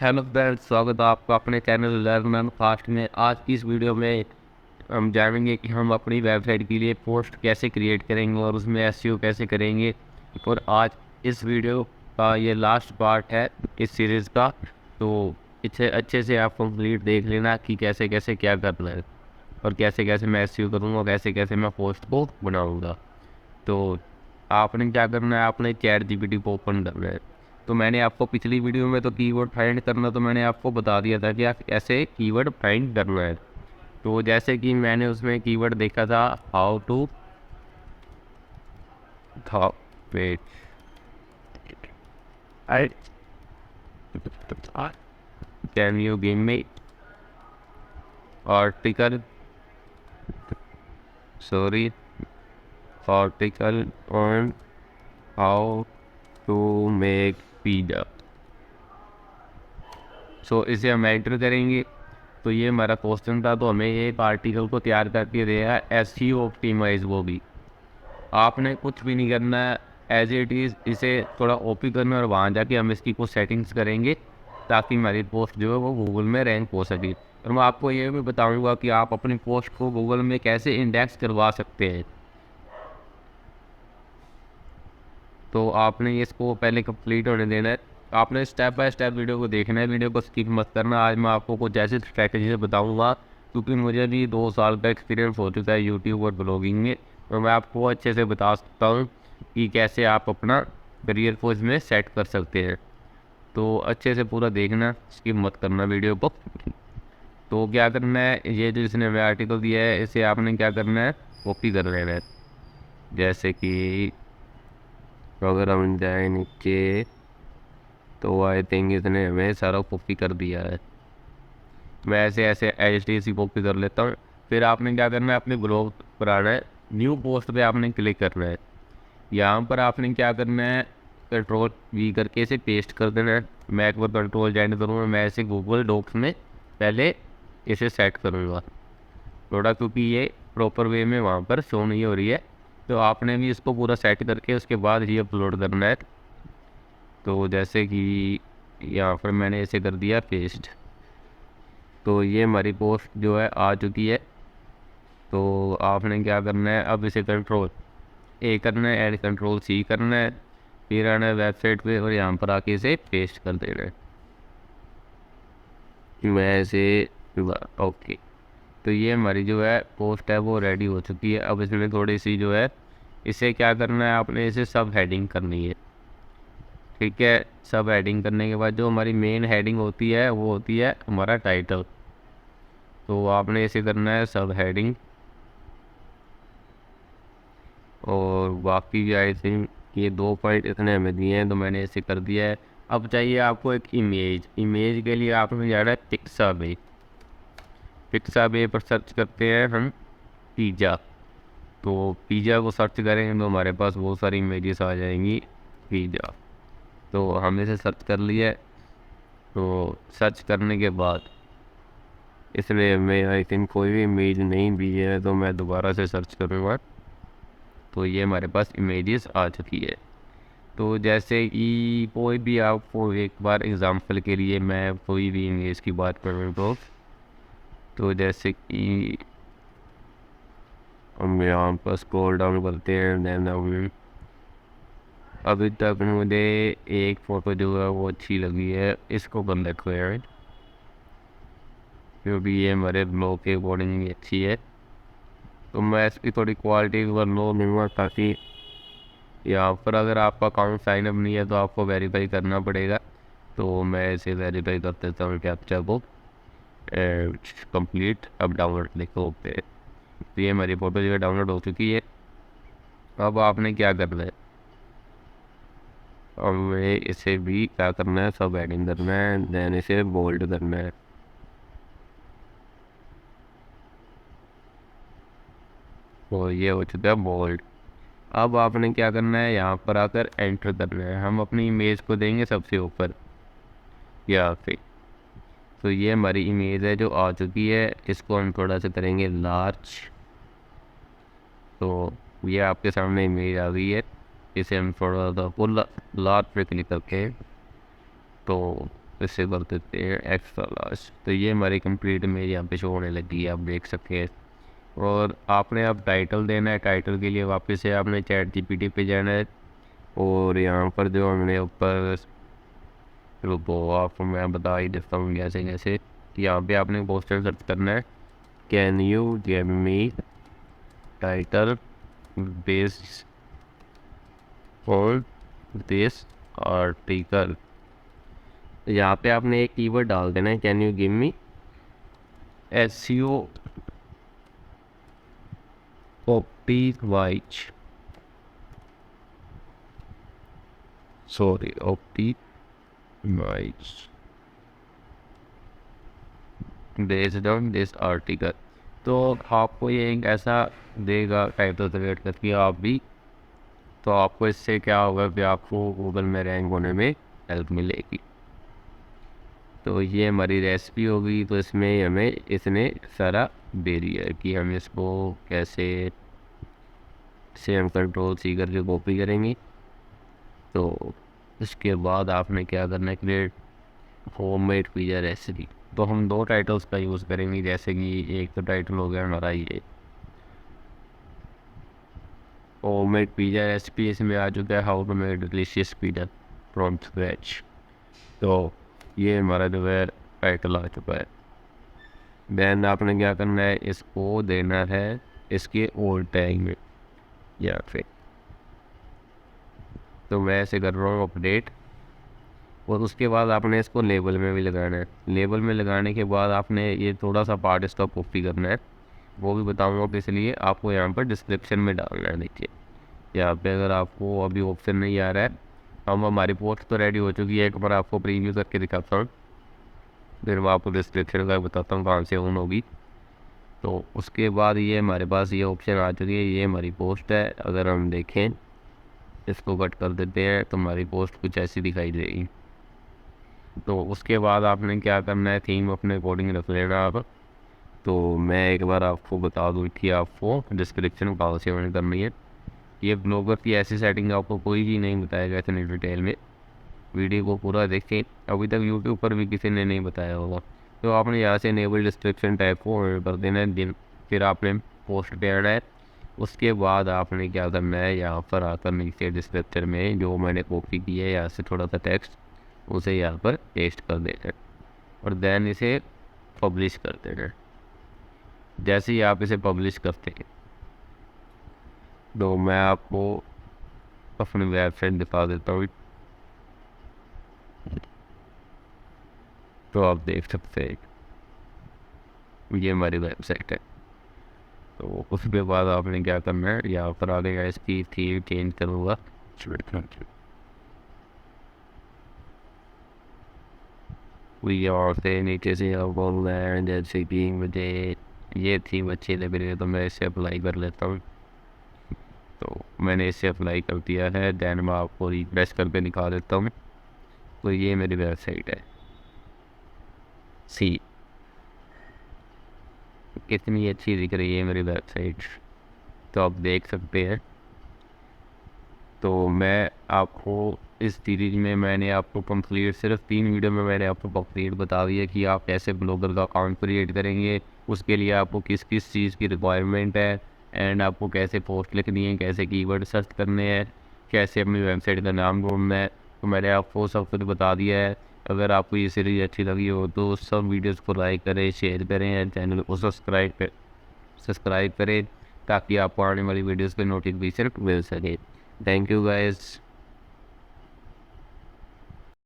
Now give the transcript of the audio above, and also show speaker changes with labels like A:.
A: Hello friends, स्वागत है आपका अपने चैनल लर्न एंड फास्ट में। आज की इस वीडियो में हम जानेंगे कि हम अपनी वेबसाइट के लिए पोस्ट कैसे क्रिएट करेंगे और उसमें एसईओ कैसे करेंगे। और आज इस वीडियो का ये लास्ट पार्ट है इस सीरीज़ का, तो इसे अच्छे से आप कंप्लीट देख लेना कि कैसे कैसे क्या करना है और कैसे कैसे मैं एसईओ करूँगा, कैसे कैसे मैं पोस्ट को बनाऊँगा। तो आपने क्या करना है, आपने चैट जीपीटी को ओपन करना है। तो मैंने आपको पिछली वीडियो में तो कीवर्ड फाइंड करना तो मैंने आपको बता दिया था कि आप ऐसे कीवर्ड फाइंड करना है। तो जैसे कि मैंने उसमें कीवर्ड देखा था हाउ टू था wait I can you give me article sorry article on how to make pizza. So इसे हम एंटर करेंगे। तो ये हमारा क्वेश्चन था, तो हमें ये आर्टिकल को तैयार करके दिया है एसईओ ऑप्टिमाइज। वो भी आपने कुछ भी नहीं करना है, एज इट इज़ इसे थोड़ा ओपी करना और वहाँ जाके हम इसकी कुछ सेटिंग्स करेंगे ताकि हमारी पोस्ट जो है वो गूगल में रैंक हो सके। और मैं आपको ये भी बताऊंगा कि आप अपनी पोस्ट को गूगल में कैसे इंडेक्स करवा सकते हैं। तो आपने इसको पहले कंप्लीट होने देना है। आपने स्टेप बाय स्टेप वीडियो को देखना है, वीडियो को स्किप मत करना। आज मैं आपको कुछ ऐसी स्ट्रैटेजी से बताऊंगा क्योंकि मुझे भी 2 साल का एक्सपीरियंस हो चुका है यूट्यूब और ब्लॉगिंग में, और मैं आपको अच्छे से बता सकता हूँ कि कैसे आप अपना करियर को इसमें सेट कर सकते हैं। तो अच्छे से पूरा देखना, स्किप मत करना वीडियो को। तो क्या करना है, ये जो इसने हमें आर्टिकल दिया है इसे आपने क्या करना है, कॉपी कर लेना है। जैसे कि अगर हम जाए नीचे तो आई थिंक इसने हमें सारा कॉपी कर दिया है। मैं ऐसे ऐसे एच डी सी कॉपी कर लेता हूँ। फिर आपने क्या करना है, अपने ब्लॉग पर आना है, न्यू पोस्ट पे आपने क्लिक करना है। यहाँ पर आपने क्या करना है, कंट्रोल वी करके इसे पेस्ट कर देना है। मैं एक बार कंट्रोल जेंड करूँगा, मैं ऐसे गूगल डॉक्स में पहले इसे सेट करूँगा थोड़ा, क्योंकि ये प्रॉपर वे में वहाँ पर शो नहीं हो रही है। तो आपने भी इसको पूरा सेट करके उसके बाद ही अपलोड करना है। तो जैसे कि यहाँ पर मैंने इसे कर दिया पेस्ट, तो ये हमारी पोस्ट जो है आ चुकी है। तो आपने क्या करना है, अब इसे कंट्रोल ए करना है, एंड कंट्रोल सी करना है, फिर आना है वेबसाइट पे और यहाँ पर आके इसे पेस्ट कर देना है। मैं इसे ओके। तो ये हमारी जो है पोस्ट है वो रेडी हो चुकी है। अब इसमें थोड़ी सी जो है इसे क्या करना है, आपने इसे सब हेडिंग करनी है। ठीक है, सब हेडिंग करने के बाद जो हमारी मेन हेडिंग होती है वो होती है हमारा टाइटल। तो आपने इसे करना है सब हेडिंग, और बाकी आई थिंक ये 2 पॉइंट इतने हमें दिए हैं तो मैंने इसे कर दिया है। अब चाहिए आपको एक इमेज। इमेज के लिए आपने जाना है पिक्साबे। पिक्साबे पर सर्च करते हैं हम पिज़्ज़ा। तो पिज़्ज़ा को सर्च करेंगे तो हमारे पास बहुत सारी इमेजेस आ जाएंगी पिज़्ज़ा। तो हमने इसे सर्च कर लिया है। तो सर्च करने के बाद इसलिए मैं आई थिंक कोई भी इमेज नहीं दी है, तो मैं दोबारा से सर्च करूँगा। तो ये हमारे पास इमेजेस आ चुकी है। तो जैसे कि कोई भी आपको एक बार एग्ज़ाम्पल के लिए मैं कोई भी इमेज की बात करूँ तो जैसे कि हम यहाँ पर स्क्रॉल डाउन करते हैं, देन हम अभी तक मुझे एक फ़ोटो जो है वो अच्छी लगी है, इसको कर लेते हैं क्योंकि ये हमारे ब्लॉग के अकॉर्डिंग अच्छी है। तो मैं इसकी थोड़ी क्वालिटी पर लो लूँगा ताकि यहाँ पर अगर आपका अकाउंट साइन अप नहीं है तो आपको वेरीफाई करना पड़ेगा। तो मैं इसे वेरीफाई कर देता हूँ कैप्चा को कंप्लीट। अब डाउनलोड लिखो पे। तो ये हमारी फ़ोटो जो है डाउनलोड हो चुकी है। अब आपने क्या करना है, अब हमें इसे भी क्या करना है, सब एडिंग करना है, देन इसे बोल्ड करना है। तो ये हो चुका है बोल्ड। अब आपने क्या करना है, यहाँ पर आकर एंटर करना है। हम अपनी इमेज को देंगे सबसे ऊपर यहाँ पे। तो ये हमारी इमेज है जो आ चुकी है, इसको हम थोड़ा सा करेंगे लार्ज। तो ये आपके सामने इमेज आ गई है। इसे हम थोड़ा सा फुल लार्ज पे क्लिक करके तो इससे कर देते हैं एक्स्ट्रा लार्ज। तो ये हमारी कंप्लीट इमेज यहाँ पे शो होने लगी है, आप देख सकते हैं। और आपने अब टाइटल देना है। टाइटल के लिए वापस से आपने चैट जीपीटी पे जाना है और यहाँ पर जो हमने ऊपर रुको आपको मैं बता ही देता हूँ कैसे कैसे। यहाँ पे आपने पोस्टर सर्च करना है, can you give me title based on this article. यहाँ पे आपने एक कीवर्ड डाल देना है, can you give me SEO Optimize based on this article। तो आपको ये एक ऐसा देगा टाइटल क्रिएट करके आप भी, तो आपको इससे क्या होगा कि आपको गूगल में रैंक होने में हेल्प मिलेगी। तो ये हमारी रेसिपी होगी। तो इसमें हमें इसने सारा दे दिया है कि हम इसको कैसे से हम Ctrl+C करके कॉपी करेंगे। तो इसके बाद आपने क्या करना है, क्रिएट होममेड पिज़्ज़ा रेसिपी। तो हम दो टाइटल्स का यूज़ करेंगे, जैसे कि एक तो टाइटल हो गया हमारा ये होममेड पिज़्ज़ा रेसिपी, इसमें आ चुका है how to make delicious pizza from scratch. तो ये हमारा जो है टाइटल आ चुका है। देन आपने क्या करना है, इसको देना है इसके ओल्ड टैग में या फिर, तो मैं ऐसे कर रहा हूँ अपडेट। और उसके बाद आपने इसको लेबल में भी लगाना है। लेबल में लगाने के बाद आपने ये थोड़ा सा पार्ट इसका कॉपी करना है, वो भी बताऊँगा कि इसलिए आपको यहाँ पर डिस्क्रिप्शन में डालना है। देखिए यहाँ पे अगर आपको अभी ऑप्शन नहीं आ रहा है, हम हमारी पोस्ट तो रेडी हो चुकी है, एक बार आपको प्रीव्यू करके दिखाता हूँ, फिर मैं आपको डिस्क्रिप्शन का बताता हूँ कहाँ से ऑन होगी। तो उसके बाद ये हमारे पास ये ऑप्शन आ चुकी है, ये हमारी पोस्ट है। अगर हम देखें, इसको कट कर देते हैं तो हमारी पोस्ट कुछ ऐसी दिखाई देगी। तो उसके बाद आपने क्या करना है, थीम अपने अकॉर्डिंग रख लेना आप। तो मैं एक बार आपको बता दूँ कि आपको डिस्क्रिप्शन कहाँ से ऑन करनी है। ये ब्लॉगर की ऐसी सेटिंग आपको कोई भी नहीं बताएगा इतनी डिटेल में, वीडियो को पूरा देखें। अभी तक यूट्यूब पर भी किसी ने नहीं बताया होगा। तो आपने यहाँ से इनेबल डिस्क्रिप्शन टाइप को ऑन कर देना है दिन, फिर आपने पोस्ट पे आना है। उसके बाद आपने क्या करना है, यहाँ पर आकर नीचे डिस्क्रिप्शन में जो मैंने कॉपी की है यहाँ से थोड़ा सा टेक्स्ट, उसे यहाँ पर पेस्ट कर देना है और देन इसे पब्लिश कर देना है। जैसे ही आप इसे पब्लिश करते हैं तो मैं आपको अपनी वेबसाइट दिखा देता हूँ। तो आप देख सकते हैं ये हमारी वेबसाइट है। तो उसके बाद आपने क्या करना है, यहाँ पर आ गया इसकी थीम चेंज करूँगा। और से नीचे से आप बोल रहे हैं जैसे कि मुझे ये थीम अच्छी लग रही है तो मैं इसे अप्लाई कर लेता हूँ। तो मैंने इसे अप्लाई कर दिया है। देन मैं आपको रिफ्रेश करके दिखा देता हूँ। तो ये मेरी वेबसाइट है, सी कितनी अच्छी दिख रही है मेरी वेबसाइट, तो आप देख सकते हैं। तो मैं आपको इस सीरीज में मैंने आपको कंप्लीट सिर्फ 3 वीडियो में मैंने आपको कंप्लीट बता दिया कि आप कैसे ब्लॉगर का अकाउंट क्रिएट करेंगे, उसके लिए आपको किस किस चीज़ की रिक्वायरमेंट है, एंड आपको कैसे पोस्ट लिखनी है, कैसे कीवर्ड सर्च करने हैं, कैसे अपनी वेबसाइट का नाम ढूंढना है। तो मैंने आपको सब कुछ बता दिया है। अगर आपको ये सीरीज अच्छी लगी हो तो सब वीडियोज़ को लाइक करें, शेयर करें एंड चैनल को सब्सक्राइब करें ताकि आपको आने वाली वीडियोज़ के नोटिफिकेशन मिल सके। Thank you guys.